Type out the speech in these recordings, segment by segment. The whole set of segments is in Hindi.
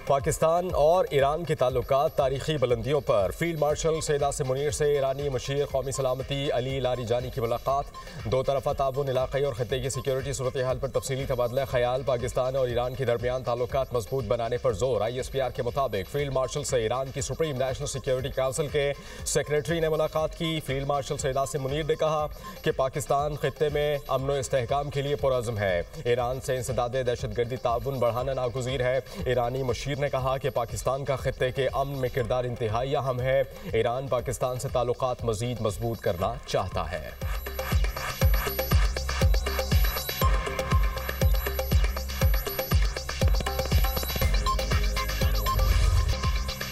पाकिस्तान और ईरान के ताल्लुकात तारीखी बुलंदियों पर। फील्ड मार्शल सैयद आसिम मुनीर से ईरानी मुशीर कौमी सलामती अली लारीजानी की मुलाकात। दो तरफा ताउन, इलाक़ाई और खित्ते की सिक्योरिटी सूरत हाल पर तफसीली तबादला ख्याल। पाकिस्तान और ईरान के दरमियान ताल्लुकात मजबूत बनाने पर जोर। ISPR के मुताबिक फील्ड मार्शल से ईरान की सुप्रीम नेशनल सिक्योरिटी काउंसिल के सेक्रेटरी ने मुलाकात की। फील्ड मार्शल सैयद आसिम मुनीर ने कहा कि पाकिस्तान खित्ते में अमन व इस्तेहकाम के लिए पुरअज़्म है। ईरान से इंसदादे दहशतगर्दी ताउन बढ़ाना नागुज़ीर है। ईरानी मुशीर ने कहा कि पाकिस्तान का खित्ते के अमन में किरदार इंतहाई अहम है। ईरान पाकिस्तान से ताल्लुकात मज़ीद मजबूत करना चाहता है।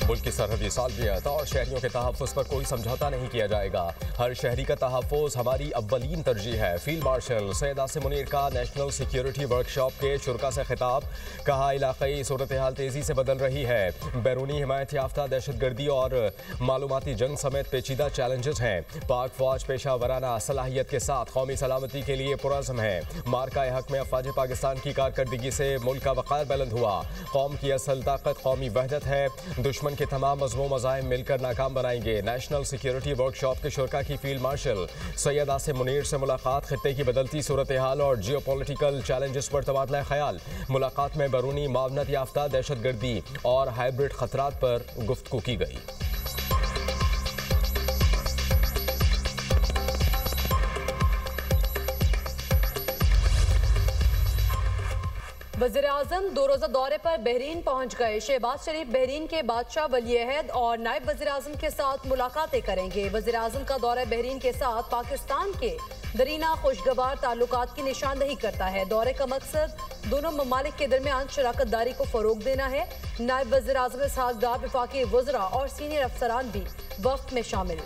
मुल्क की सरहदी सालमियत और शहरियों के तहफ़्फ़ुज़ पर कोई समझौता नहीं किया जाएगा। हर शहरी का तहफ़्फ़ुज़ हमारी अव्वलीन तरजीह है। फील्ड मार्शल सैयद आसिम मुनीर का नेशनल सिक्योरिटी वर्कशॉप के शुरका से खिताब। कहा, इलाक़ाई सूरत हाल तेज़ी से बदल रही है। बैरूनी हिमायत याफ्ता दहशतगर्दी और मालूमाती जंग समेत पेचीदा चैलेंजेस हैं। पाक फ़ौज पेशा सलाहियत के साथ कौमी सलामती के लिए पुरअज़्म है। मार्का हक में अफ़वाज पाकिस्तान की कारकर्दगी से मुल्क का वक़ार बुलंद हुआ। कौम की असल ताकत कौमी वहदत है। दुश्मन के तमाम मज़मूम मज़ाहिम मिलकर नाकाम बनाएंगे। नेशनल सिक्योरिटी वर्कशॉप के शुरका की फील्ड मार्शल सैयद आसिम मुनीर से मुलाकात। खित्ते की बदलती सूरत हाल और जियोपॉलिटिकल चैलेंजेस पर तबादला ख्याल। मुलाकात में बैरूनी मावनत याफ्ता दहशतगर्दी और हाइब्रिड खतरात पर गुफ्तगू की गई। वज़ीर-ए-आज़म 2 रोज़ा दौरे पर बहरीन पहुंच गए। शहबाज शरीफ बहरीन के बादशाह वली-ए-अहद और नायब वज़ीर-ए-आज़म के साथ मुलाकातें करेंगे। वज़ीर-ए-आज़म का दौरा बहरीन के साथ पाकिस्तान के दरीना खुशगवार ताल्लुकात की निशानदही करता है। दौरे का मकसद दोनों ममालिक के दरमियान शराकत दारी को फ़रोग देना है। नायब वज़ीर-ए-आज़म इसहाक़ डार, वफ़ाक़ी वज़रा और सीनियर अफसरान भी वफ़द में शामिल।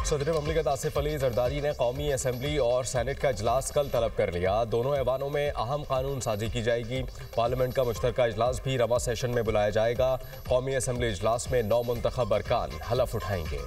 सदर ममलिकत आसिफ अली जरदारी ने कौमी असम्बली और सेनेट का इजलास कल तलब कर लिया। दोनों ऐवानों में अहम कानून साजी की जाएगी। पार्लियामेंट का मुश्तरका इजलास भी रवा सेशन में बुलाया जाएगा। कौमी असम्बली इजलास में 9 मुंतखब अरकान हलफ उठाएंगे।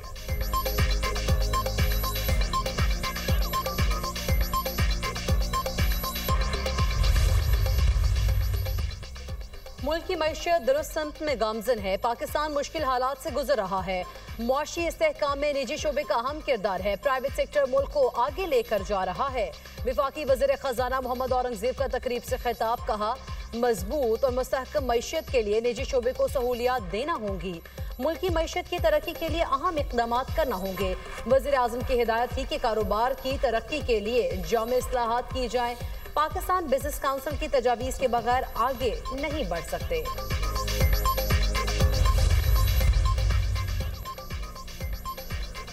मुल्क की मईशत दुरुस्त समत में गामजन है। पाकिस्तान मुश्किल हालात से गुजर रहा है। मुआशी इस्तेहकाम में निजी शोबे का अहम किरदार है। प्राइवेट सेक्टर मुल्क को आगे लेकर जा रहा है। विफाकी वज़ीर ख़जाना मोहम्मद औरंगज़ेब का तकरीब से खिताब। कहा, मजबूत और मुस्तहकम मईशत के लिए निजी शोबे को सहूलियात देना होंगी। मुल्क की मईशत की तरक्की के लिए अहम इक़दाम करना होंगे। वज़ीर-ए-आज़म की हिदायत थी कि कारोबार की तरक्की के लिए जामे इस्लाहात की जाएं। पाकिस्तान बिजनेस काउंसिल की तजावीज़ के बगैर आगे नहीं बढ़ सकते।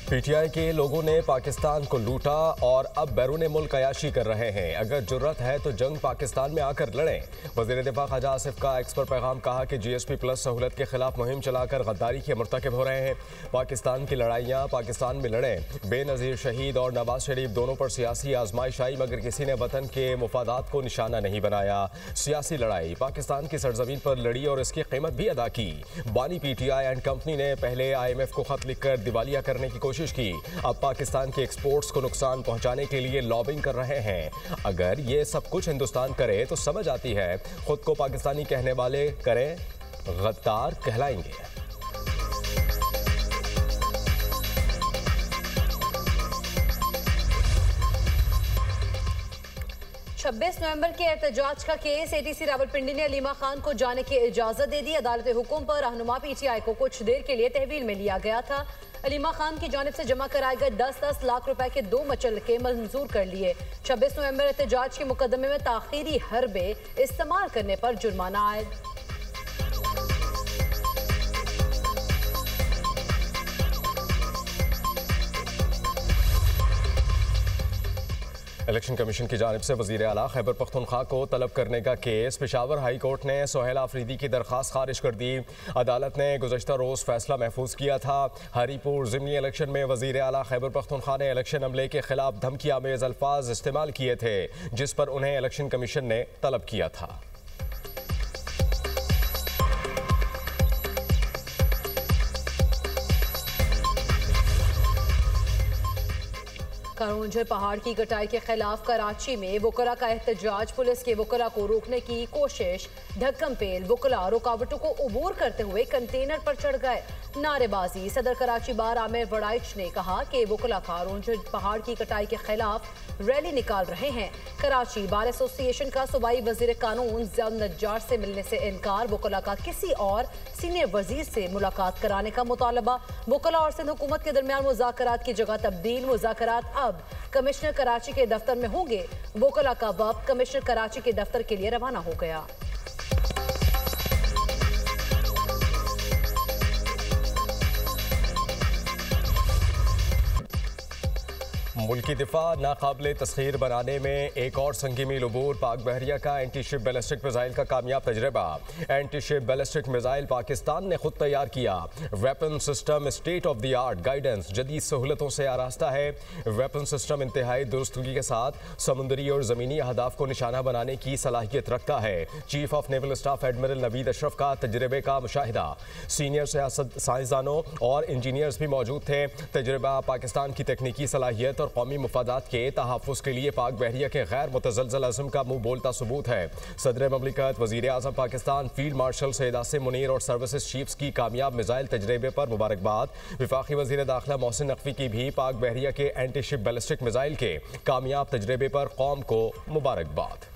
PTI के लोगों ने पाकिस्तान को लूटा और अब बैरून मुल्क अयाशी कर रहे हैं। अगर जुर्रत है तो जंग पाकिस्तान में आकर लड़ें। वज़ीर दिफा ख्वाजा आसिफ का एक्स पर पैगाम। कहा कि GSP प्लस सहूलत के खिलाफ मुहिम चलाकर गद्दारी के मुर्तकिब हो रहे हैं। पाकिस्तान की लड़ाइयाँ पाकिस्तान में लड़ें। बेनज़ीर शहीद और नवाज शरीफ दोनों पर सियासी आजमाइश आई, मगर किसी ने वतन के मुफादात को निशाना नहीं बनाया। सियासी लड़ाई पाकिस्तान की सरजमीन पर लड़ी और इसकी कीमत भी अदा की। बानी PTI एंड कंपनी ने पहले IMF को खत लिखकर दिवालिया करने की कोशिश की। अब पाकिस्तान के एक्सपोर्ट्स को नुकसान पहुंचाने के लिए लॉबिंग कर रहे हैं। अगर ये सब कुछ हिंदुस्तान करे तो समझ आती है खुद को पाकिस्तानी कहने वाले करें गद्दार कहलाएंगे। 26 नवंबर के एहतजाज का केस। ATC रावलपिंडी ने अलीमा खान को जाने की इजाजत दे दी। अदालत हुकुम पर रहनुमा PTI को कुछ देर के लिए तहवील में लिया गया था। अलीमा खान की जानिब से जमा कराए गए 10-10 लाख रुपए के 2 मचलके मंजूर कर लिए। 26 नवंबर एहतजाज के मुकदमे में ताखीरी हरबे इस्तेमाल करने पर जुर्माना आयद। इलेक्शन कमीशन की जानिब से वज़ीर आला खैबर पख्तूनख्वा को तलब करने का केस। पेशावर हाई कोर्ट ने सोहेल आफरीदी की दरख्वास्त खारिज कर दी। अदालत ने गुज़श्ता रोज़ फैसला महफूज किया था। हरीपुर ज़िमनी इलेक्शन में वज़ीर आला खैबर पख्तूनख्वा ने इलेक्शन अमले के खिलाफ धमकी आमेज़ अल्फाज इस्तेमाल किए थे, जिस पर उन्हें इलेक्शन कमीशन ने तलब किया था। कारोंझर पहाड़ की कटाई के खिलाफ कराची में वकला का एहतजाज। पुलिस के वकला को रोकने की कोशिश, ढक्कम पेल। वकला रुकावटों को अबूर करते हुए कंटेनर पर चढ़ गए। नारेबाजी। सदर कराची बार आमिर वड़ाइच ने कहा कि वकला कारोंझर पहाड़ की कटाई के खिलाफ रैली निकाल रहे हैं। कराची बार एसोसिएशन का सूबाई वजीर कानून ज़ैद नज्जार से मिलने से इनकार। वकला का किसी और सीनियर वजीर से मुलाकात कराने का मुतालबा। वकला और सिंध हुकूमत के दरमियान मुज़ाकरात की जगह तब्दील। मुज़ाकरात अब कमिश्नर कराची के दफ्तर में होंगे। वकला का वफ्द कमिश्नर कराची के दफ्तर के लिए रवाना हो गया। मुल्की दिफा नाकाबिले तस्खीर बनाने में एक और संगी मील अबूर। पाक बहरिया का एंटी शिप बैलिस्टिक मिसाइल का कामयाब तजर्बा। Anti ship ballistic missile Pakistan ने खुद तैयार किया। Weapon system state of the art, guidance जदीद सहूलतों से आरास्ता है। वेपन सिस्टम इंतहाई दुरुस्तगी के साथ समुद्री और ज़मीनी अहदाफ को निशाना बनाने की सलाहियत रखता है। Chief of naval staff admiral Naveed Ashraf का तजर्बे का मुशाहिदा। सीनियर साइंसदानों और इंजीनियर्स भी मौजूद थे। तजर्बा पाकिस्तान की तकनीकी सलाहियत और कौमी मुफादात के तहफ़्फ़ुज़ के लिए पाक बहरिया के गैर मुतज़लज़ल अज़्म का मुँह बोलता सबूत है। सदर ममलिकत वज़ीर आज़म पाकिस्तान फील्ड मार्शल सैयद आसिम मुनीर और सर्विसेज चीफ्स की कामयाब मिसाइल तजर्बे पर मुबारकबाद। वफाकी वज़ीर दाखिला मोहसिन नकवी की भी पाक बहरिया के एंटी शिप बैलिस्टिक मिसाइल के कामयाब तजर्बे पर कौम को मुबारकबाद।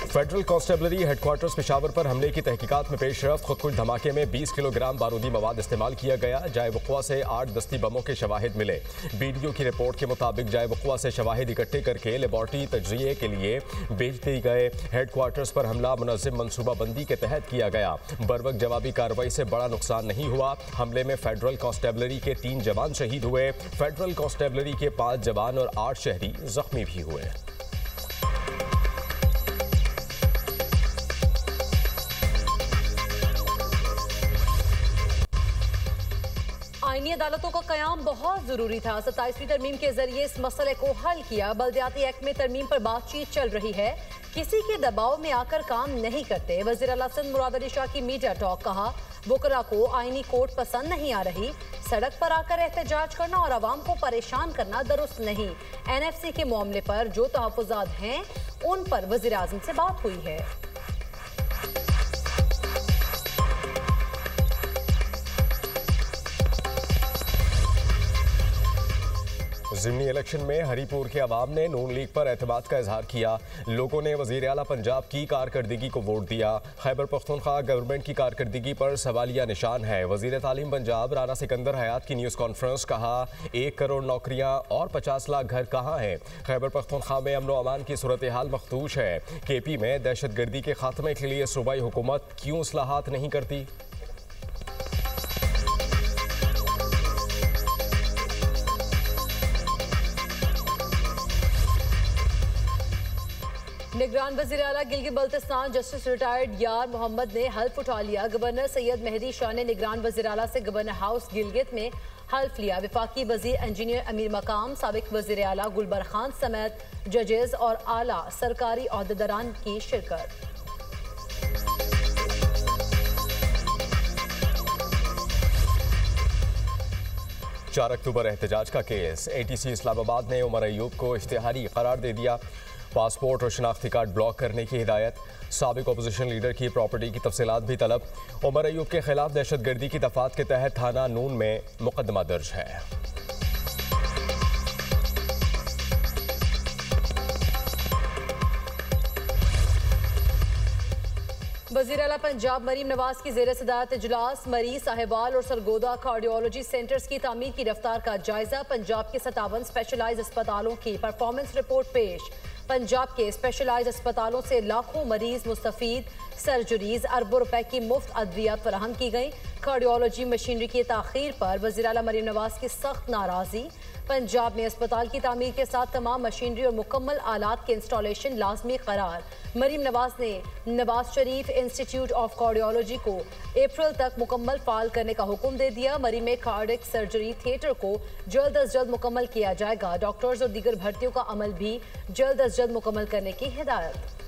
फेडरल कांस्टेबलरी हेडक्वार्टर्स पेशावर पर हमले की तहकीकात में पेशरफ्त। खुदकुश धमाके में 20 किलोग्राम बारूदी मवाद इस्तेमाल किया गया। जाए वक़्वा से 8 दस्ती बमों के शवाहिद मिले। BDO की रिपोर्ट के मुताबिक जाए वक़्वा से शवाहिद इकट्ठे करके लेबॉर्ट्री तजज़िये के लिए भेज दिए गए। हेडक्वार्टर्स पर हमला मुनज़्ज़म मनसूबाबंदी के तहत किया गया। बरवक्त जवाबी कार्रवाई से बड़ा नुकसान नहीं हुआ। हमले में फेडरल कांस्टेबलरी के 3 जवान शहीद हुए। फेडरल कांस्टेबलरी के 5 जवान और 8 शहरी जख्मी भी हुए। आईनी अदालतों का क़याम बहुत ज़रूरी था। 27वीं तरमीम के जरिए इस मसले को हल किया। बल्दियाती एक्ट में तरमीम पर बातचीत चल रही है, किसी के दबाव में आकर काम नहीं करते। वज़ीर आला सिंध मुराद अली शाह की मीडिया टॉक। कहा वकला को आईनी कोर्ट पसंद नहीं आ रही। सड़क पर आकर एहतजाज करना और आवाम को परेशान करना दुरुस्त नहीं। NFC के मामले पर जो तहफ़्फ़ुज़ात हैं उन पर वज़ीर आज़म से बात हुई है। ज़िमनी इलेक्शन में हरीपुर के अवाम ने नून लीग पर एतमाद का इजहार किया। लोगों ने वज़ीर आला पंजाब की कारकर्दगी को वोट दिया। खैबर पख्तूनख्वा गवर्नमेंट की कारकर्दगी पर सवालिया निशान है। वज़ीर तालीम पंजाब राना सिकंदर हयात की न्यूज़ कॉन्फ्रेंस। कहा 1 करोड़ नौकरियाँ और 50 लाख घर कहाँ हैं। खैबर पख्तूनख्वा में अमन व अमान की सूरत हाल मखदूश है। KP में दहशतगर्दी के खात्मे के लिए सूबाई हुकूमत क्यों इस्लाहात नहीं करती। निगरान वज़ीर आला गिलगित बल्तिस्तान जस्टिस रिटायर्ड यार मोहम्मद ने हल्फ उठा लिया। गवर्नर सैयद मेहदी शाह ने निगरान वज़ीर आला से गवर्नर हाउस गिलगित में हल्फ लिया। वफाकी वज़ीर इंजीनियर अमीर मकाम, साबिक वज़ीर आला गुलबर खान समेत जजेस और आला सरकारी ओहदेदारान की शिरकत। 4 अक्टूबर एहतजाज का केस। ATC इस्लामाबाद ने उमर अयूब को इश्तिहारी करार दे दिया। पासपोर्ट और शनाख्ती कार्ड ब्लॉक करने की हिदायत। साबिक अपोजिशन लीडर की प्रॉपर्टी की तफसीलात भी तलब। उमर अयूब के खिलाफ दहशतगर्दी की दफात के तहत थाना नून में मुकदमा दर्ज है। वज़ीर आला पंजाब मरीम नवाज की ज़ेर सदारत इजलास। मरीज साहिवाल और सरगोदा कार्डियोलॉजी सेंटर्स की तामीर की रफ्तार का जायजा। पंजाब के 57 स्पेशलाइज अस्पतालों की परफॉर्मेंस रिपोर्ट पेश। पंजाब के स्पेशलाइज अस्पतालों से लाखों मरीज मुस्तफीद। सर्जरीज अरबों रुपए की मुफ्त अद्वियात फराहम की गई। कार्डियोलॉजी मशीनरी की ताख़ीर पर वज़ीर आला मरीम नवाज की सख्त नाराज़गी। पंजाब में अस्पताल की तामीर के साथ तमाम मशीनरी और मुकम्मल आलात के इंस्टॉलेशन लाजमी करार। मरीम नवाज ने Nawaz Sharif institute of cardiology को अप्रैल तक मुकम्मल फाल करने का हुक्म दे दिया। मरीम में कार्डिक सर्जरी थिएटर को जल्द अज जल्द मुकम्मल किया जाएगा। डॉक्टर्स और दीगर भर्तियों का अमल भी जल्द अज जल्द मुकम्मल करने की हिदायत।